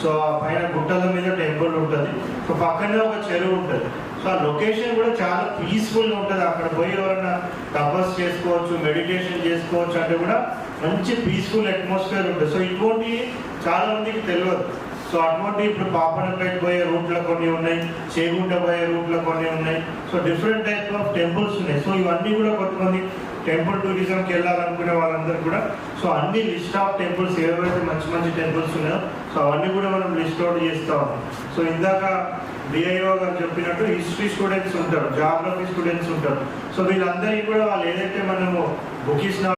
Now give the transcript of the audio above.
So ఆ పైన గుట్టల మీద టెంపుల్ ఉంటుంది. సో పక్కనే ఒక చెరువు ఉంటుంది. సో ఆ లొకేషన్ కూడా చాలా పీస్ఫుల్గా ఉంటుంది. అక్కడ పోయి ఎవరైనా తపస్సు చేసుకోవచ్చు, మెడిటేషన్ చేసుకోవచ్చు అంటే కూడా మంచి పీస్ఫుల్ అట్మాస్ఫియర్ ఉంటుంది. సో ఇటువంటి చాలా మందికి తెలియదు. సో అటువంటి ఇప్పుడు పాపనపేట పోయే రూట్లో కొన్ని ఉన్నాయి, చేగుంట పోయే రూట్లో కొన్ని ఉన్నాయి. So different type of temples ఉన్నాయి. సో ఇవన్నీ కూడా కొంతమంది టెంపుల్ టూరిజంకి వెళ్ళాలనుకునే వాళ్ళందరూ కూడా సో అన్ని లిస్ట్ ఆఫ్ టెంపుల్స్ ఏవైతే మంచి మంచి టెంపుల్స్ ఉన్నాయో సో అవన్నీ కూడా మనం లిస్ట్ అవుట్ చేస్తూ ఉన్నాం. సో ఇందాక డిఐఓ గారు చెప్పినట్టు హిస్టరీ స్టూడెంట్స్ ఉంటారు, జాగ్రఫీ స్టూడెంట్స్ ఉంటారు. సో వీళ్ళందరికీ కూడా వాళ్ళు ఏదైతే మనము బుక్ ఇచ్చిన